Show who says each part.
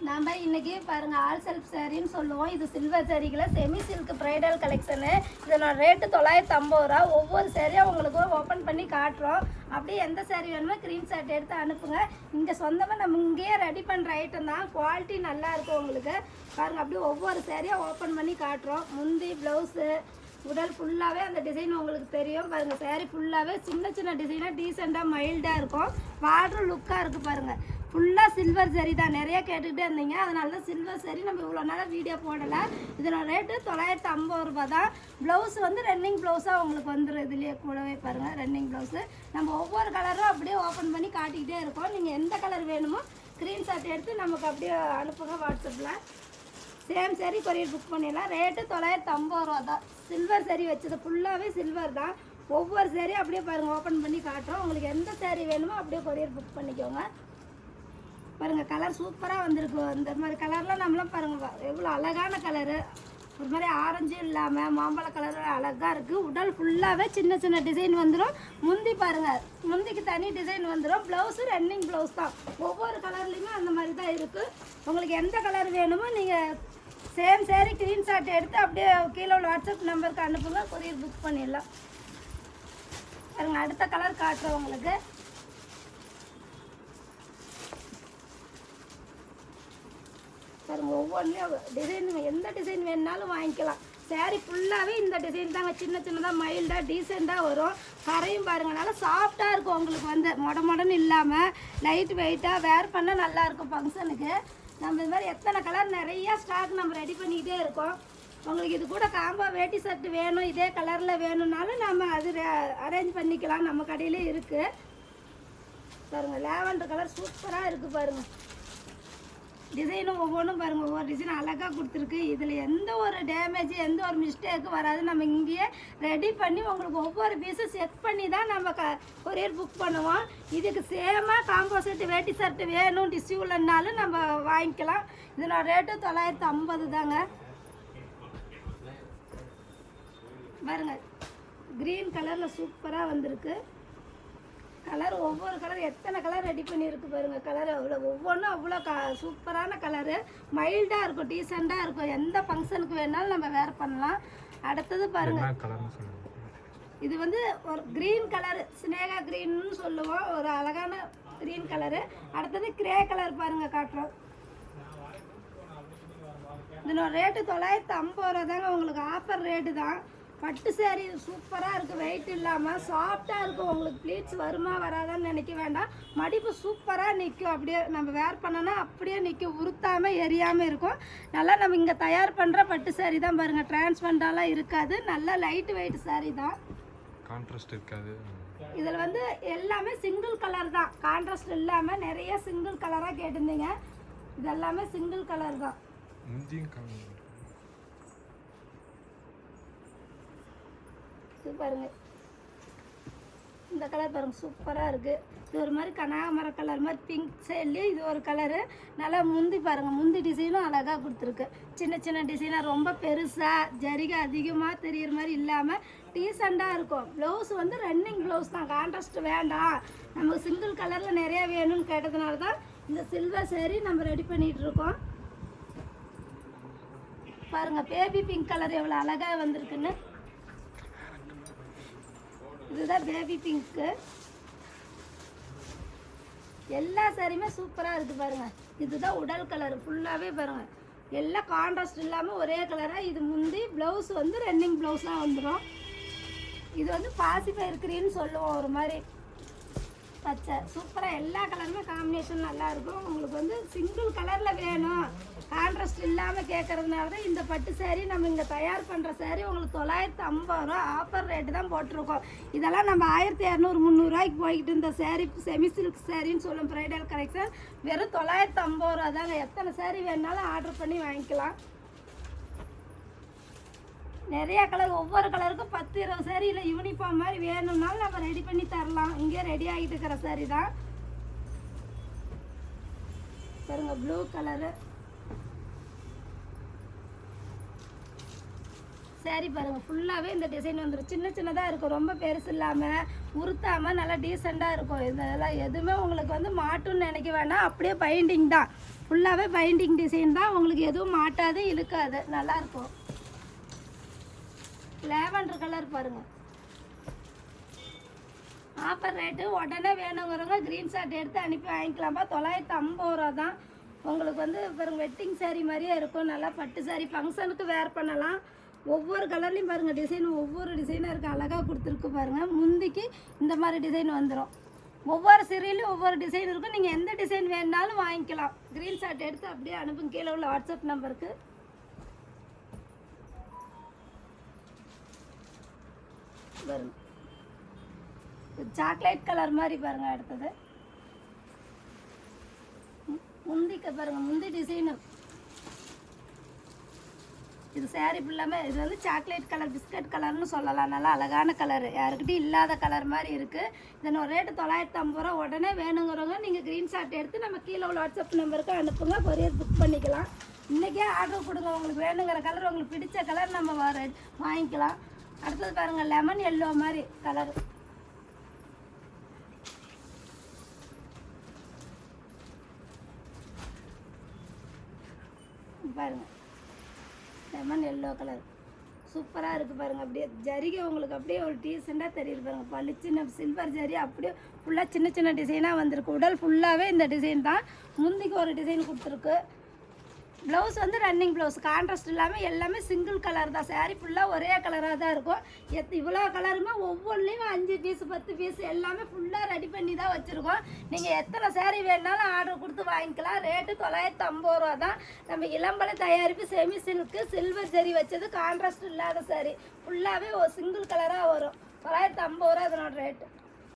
Speaker 1: நாம் இன்றைக்கி பாருங்கள் ஆல் செல்ஃப் சாரின்னு சொல்லுவோம். இது சில்வர் சாரிக்கில் செமி சில்க் ப்ரைடல் கலெக்ஷனு. இதனோட ரேட்டு 950 ரூபா. ஒவ்வொரு சாரியாக உங்களுக்கு ஓப்பன் பண்ணி காட்டுறோம். அப்படியே எந்த சாரி வேணுமோ ஸ்க்ரீன்ஷாட் எடுத்து அனுப்புங்க. இங்கே சொந்தமாக நம்ம இங்கேயே ரெடி பண்ணுற ஐட்டம் தான். குவாலிட்டி நல்லாயிருக்கும் உங்களுக்கு. பாருங்கள் அப்படியே ஒவ்வொரு சாரியாக ஓப்பன் பண்ணி காட்டுறோம். முந்தி ப்ளவுஸு உடல் ஃபுல்லாகவே அந்த டிசைன் உங்களுக்கு தெரியும். பாருங்கள் சாரீ ஃபுல்லாகவே சின்ன சின்ன டிசைனாக டீசெண்டாக மைல்டாக இருக்கும். பார்டர் லுக்காக இருக்குது பாருங்கள். ஃபுல்லாக சில்வர் சரி தான். நிறையா கேட்டுக்கிட்டே இருந்தீங்க, அதனால தான் சில்வர் சரி நம்ம இவ்வளோ நாளாக வீடியோ போடலை. இதோட ரேட்டு 950 ரூபா தான். ப்ளவுஸ் வந்து ரன்னிங் ப்ளவுஸாக உங்களுக்கு வந்துடும். இதுலேயே கூடவே பாருங்கள் ரன்னிங் ப்ளவுஸு. நம்ம ஒவ்வொரு கலரும் அப்படியே ஓப்பன் பண்ணி காட்டிக்கிட்டே இருக்கோம். நீங்கள் எந்த கலர் வேணுமோ ஸ்க்ரீன்ஷாட் எடுத்து நமக்கு அப்படியே அனுப்புங்க வாட்ஸ்அப்பில். சேம் சரி கொரியர் புக் பண்ணிடலாம். ரேட்டு 950 ரூபா தான். சில்வர் சரி வச்சது ஃபுல்லாகவே சில்வர் தான். ஒவ்வொரு சேரீயும் அப்படியே பாருங்கள் ஓப்பன் பண்ணி காட்டுறோம். உங்களுக்கு எந்த சேரீ வேணுமோ அப்படியே கொரியர் புக் பண்ணிக்கோங்க. பாருங்கள் கலர் சூப்பராக வந்திருக்கு. இந்த மாதிரி கலர்லாம் நம்மளாம் பாருங்கள் எவ்வளோ அழகான கலரு. ஒரு மாதிரி ஆரஞ்சு இல்லாமல் மாம்பழ கலர் அழகாக இருக்குது. உடல் ஃபுல்லாகவே சின்ன சின்ன டிசைன் வந்துடும். முந்தி பாருங்கள், முந்திக்கு தனி டிசைன் வந்துடும். ப்ளவுஸு ரன்னிங் ப்ளவுஸ் தான். ஒவ்வொரு கலர்லேயுமே அந்த மாதிரி தான் இருக்குது. உங்களுக்கு எந்த கலர் வேணுமோ நீங்கள் சேம் சேரீ ஸ்க்ரீன்ஷாட் எடுத்து அப்படியே கீழே உள்ள வாட்ஸ்அப் நம்பருக்கு அனுப்புங்க. கொரியர் புக் பண்ணிடலாம். பாருங்கள் அடுத்த கலர் காட்டுறோம் உங்களுக்கு. பாருங்கள் ஒவ்வொன்றையும் டிசைன் எந்த டிசைன் வேணுனாலும் வாங்கிக்கலாம். சாரீ ஃபுல்லாகவே இந்த டிசைன் தாங்க. சின்ன சின்னதாக மைல்டாக டீசெண்டாக வரும். கரையும் பாருங்கள் நல்லா சாஃப்டாக இருக்கும். உங்களுக்கு வந்து மொடன்னு இல்லாமல் லைட் வெயிட்டாக வேர் பண்ண நல்லாயிருக்கும் ஃபங்க்ஷனுக்கு. நம்ம இது மாதிரி எத்தனை கலர் நிறையா ஸ்டாக் நம்ம ரெடி பண்ணிக்கிட்டே இருக்கோம். உங்களுக்கு இது கூட காம்போ வேட்டி ஷர்ட் வேணும், இதே கலரில் வேணும்னாலும் நம்ம அது அரேஞ்ச் பண்ணிக்கலாம். நம்ம கடையிலே இருக்குது பாருங்கள். லாவெண்டர் கலர் சூப்பராக இருக்குது பாருங்கள். டிசைனும் ஒவ்வொன்றும் பாருங்கள் ஒவ்வொரு டிசைன் அழகாக கொடுத்துருக்கு. இதில் எந்த ஒரு டேமேஜ் எந்த ஒரு மிஸ்டேக்கும் வராது. நம்ம இங்கேயே ரெடி பண்ணி உங்களுக்கு ஒவ்வொரு பீஸும் செட் பண்ணி தான் நம்ம கொரியர் புக் பண்ணுவோம். இதுக்கு சேமாக காம்போ செட்டு வேட்டி ஷர்ட்டு வேணும் டிஷ்யூலன்னாலும் நம்ம வாங்கிக்கலாம். இதனோட ரேட்டு 950 தாங்க. பாருங்கள் க்ரீன் கலரில் சூப்பராக வந்திருக்கு. கலர் ஒவ்வொரு கலர் எத்தனை கலர் ரெடி பண்ணியிருக்கு பாருங்கள். கலர் அவ்வளோ ஒவ்வொன்றும் அவ்வளோ சூப்பரான கலரு. மைல்டாக இருக்கும், டீசெண்டாக இருக்கும். எந்த ஃபங்க்ஷனுக்கு வேணாலும் நம்ம வேர் பண்ணலாம். அடுத்தது பாருங்கள், இது வந்து ஒரு க்ரீன் கலரு, ஸ்னேகா க்ரீன்னு சொல்லுவோம். ஒரு அழகான க்ரீன் கலரு. அடுத்தது கிரே கலர் பாருங்கள் காட்டுறோம். இதனோட ரேட்டு 950 ரூபா தாங்க. உங்களுக்கு ஆஃபர் ரேட்டு தான். பட்டு சேரீ சூப்பராக இருக்குது. வெயிட் இல்லாமல் சாஃப்டாக இருக்கும். உங்களுக்கு ப்ளீட்ஸ் வருமா வராதான்னு நினைக்க வேண்டாம். மடிப்பு சூப்பராக நிற்கும். அப்படியே நம்ம வேர் பண்ணோன்னா அப்படியே நிற்கும். உறுத்தாமல் எரியாமல் இருக்கும். நல்லா நம்ம இங்கே தயார் பண்ணுற பட்டு சேரீ தான் பாருங்கள். டிரான்ஸ்பரண்டாலாம் இருக்காது. நல்லா லைட் வெயிட் சேரீ தான். கான்ட்ராஸ்ட் இருக்காது. இதில் வந்து எல்லாமே சிங்கிள் கலர் தான். கான்ட்ராஸ்ட் இல்லாமல் நிறைய சிங்கிள் கலராக கேட்டிருந்தீங்க. இது எல்லாமே சிங்கிள் கலர் தான். பாருங்க இந்த கலர் பாருங்கள் சூப்பராக இருக்குது. இது ஒரு மாதிரி கனகாமர கலர் மாதிரி பிங்க் சைட்லேயே இது ஒரு கலரு. நல்லா முந்தி பாருங்கள். முந்தி டிசைனும் அழகாக கொடுத்துருக்கு. சின்ன சின்ன டிசைனாக ரொம்ப பெருசாக ஜரிகை அதிகமாக தெரிகிற மாதிரி இல்லாமல் டீசெண்டாக இருக்கும். ப்ளவுஸ் வந்து ரன்னிங் ப்ளவுஸ் தான். கான்ட்ராஸ்ட் வேண்டாம், நமக்கு சிங்கிள் கலரில் நிறையா வேணும்னு கேட்டதுனால தான் இந்த சில்வர் சேரீ நம்ம ரெடி பண்ணிகிட்ருக்கோம். பாருங்கள் பேபி பிங்க் கலர் எவ்வளோ அழகாக வந்திருக்குன்னு. இதுதான் பேபி பிங்க்கு. எல்லா சாரியுமே சூப்பராக இருக்குது பாருங்கள். இதுதான் உடல் கலர் ஃபுல்லாகவே பாருங்கள். எல்லாம் கான்ட்ராஸ்ட் இல்லாமல் ஒரே கலராக. இது முந்தி ப்ளவுஸ் வந்து ரன்னிங் ப்ளவுஸ்லாம் வந்துடும். இது வந்து பாசிப்பயிர் க்ரீன்னு சொல்லுவோம். ஒரு மாதிரி பச்சை சூப்பராக எல்லா கலருமே காம்பினேஷன் நல்லாயிருக்கும். உங்களுக்கு வந்து சிங்கிள் கலரில் வேணும், கான்ட்ராஸ்ட் இல்லாமல் கேட்குறதுனால தான் இந்த பட்டு சேரீ நம்ம இங்கே தயார் பண்ணுற சேரீ உங்களுக்கு 950 ரூபா ஆஃபர் ரேட்டு தான் போட்டிருக்கோம். இதெல்லாம் நம்ம 1200 300 போய்கிட்டு இருந்த சேரீ செமி சில்க் சேரீன்னு சொல்லும் ப்ரைடல் கலெக்ஷன் வெறும் 950 ரூபா தாங்க. எத்தனை சேரீ வேணாலும் ஆர்டர் பண்ணி வாங்கிக்கலாம். நிறையா கலர், ஒவ்வொரு கலருக்கும் 10-20 சேரீ இல்லை யூனிஃபார்ம் மாதிரி வேணும்னாலும் நம்ம ரெடி பண்ணி தரலாம். இங்கே ரெடி ஆகிட்டு இருக்கிற சேரீ தான் பாருங்கள். ப்ளூ கலரு சேரீ பாருங்கள். ஃபுல்லாகவே இந்த டிசைன் வந்துடும். சின்ன சின்னதாக இருக்கும், ரொம்ப பெருசு இல்லாமல் உறுத்தாமல் நல்லா டீசெண்டாக இருக்கும். இதெல்லாம் எதுவுமே உங்களுக்கு வந்து மாட்டுன்னு நினைக்க வேண்டாம். அப்படியே பைண்டிங் தான், ஃபுல்லாகவே பைண்டிங் டிசைன் தான். உங்களுக்கு எதுவும் மாட்டாது, இழுக்காது, நல்லாயிருக்கும். லேவண்டர் கலர் பாருங்கள், ஆஃபர் ரேட்டு. உடனே வேணுங்கிறவங்க க்ரீன் ஷார்ட் எடுத்து அனுப்பி வாங்கிக்கலாம்ப்பா. 950 ரூபா தான். உங்களுக்கு வந்து பாருங்கள் வெட்டிங் சாரீ மாதிரியே இருக்கும். நல்லா பட்டு சாரீ ஃபங்க்ஷனுக்கு வேர் பண்ணலாம். ஒவ்வொரு கலர்லேயும் பாருங்கள் டிசைன், ஒவ்வொரு டிசைனாக இருக்குது, அழகாக கொடுத்துருக்கு பாருங்கள். முந்திக்கு இந்த மாதிரி டிசைன் வந்துடும். ஒவ்வொரு சீரியலையும் ஒவ்வொரு டிசைன் இருக்கும். நீங்கள் எந்த டிசைன் வேணுனாலும் வாங்கிக்கலாம். க்ரீன் ஷார்ட் எடுத்து அப்படியே அனுப்புங்க கீழே உள்ள வாட்ஸ்அப் நம்பருக்கு. பாருங்க சாக்லேட் கலர் மாதிரி பாருங்கள். அடுத்தது முந்திக்க பாருங்கள், முந்தி டிசைனு. இது சாரீ ஃபுல்லாமே இது வந்து சாக்லேட் கலர், பிஸ்கட் கலர்னு சொல்லலாம். நல்லா அழகான கலர், யாருக்கிட்டையும் இல்லாத கலர் மாதிரி இருக்குது. இதனோட ரேட்டு 950 ரூபா. உடனே வேணுங்கிறவங்க நீங்கள் க்ரீன் ஷார்ட் எடுத்து நம்ம கீழே உள்ள வாட்ஸ்அப் நம்பருக்கு அனுப்புங்க, கொரியர் புக் பண்ணிக்கலாம். இன்றைக்கே ஆர்டர் கொடுங்க. உங்களுக்கு வேணுங்கிற கலர், உங்களுக்கு பிடிச்ச கலர் நம்ம வாங்கிக்கலாம். அடுத்தது பாருங்கள் லெமன் எல்லோ மாதிரி கலர். பாருங்கள் லெமன் எல்லோ கலர் சூப்பராக இருக்குது பாருங்கள். அப்படியே ஜரிகை உங்களுக்கு அப்படியே ஒரு டீசெண்டாக தெரியுது பாருங்கள். பளிச்சுன்னு சில்வர் ஜரி அப்படியே ஃபுல்லாக சின்ன சின்ன டிசைனாக வந்திருக்கு. உடல் ஃபுல்லாகவே இந்த டிசைன் தான். முந்திக்கு ஒரு டிசைன் கொடுத்துருக்கு. ப்ளவுஸ் வந்து ரன்னிங் ப்ளவுஸ், கான்ட்ராஸ்ட் இல்லாமல் எல்லாமே சிங்கிள் கலர் தான். சாரீ ஃபுல்லாக ஒரே கலராக தான் இருக்கும். இவ்வளோ கலருமே ஒவ்வொன்றுலேயும் 5 பீஸ் 10 பீஸ் எல்லாமே ஃபுல்லாக ரெடி பண்ணி தான் வச்சுருக்கோம். நீங்கள் எத்தனை சாரீ வேணாலும் ஆர்டர் கொடுத்து வாங்கிக்கலாம். ரேட்டு 950 ரூபா தான். நம்ம இளம்பலை தயாரிப்பு செமி சில்க்கு, சில்வர் ஜரி வச்சது, கான்ட்ராஸ்ட் இல்லாத சாரீ ஃபுல்லாகவே ஒரு சிங்கிள் கலராக வரும். 950 ரூபா இதனோட ரேட்டு.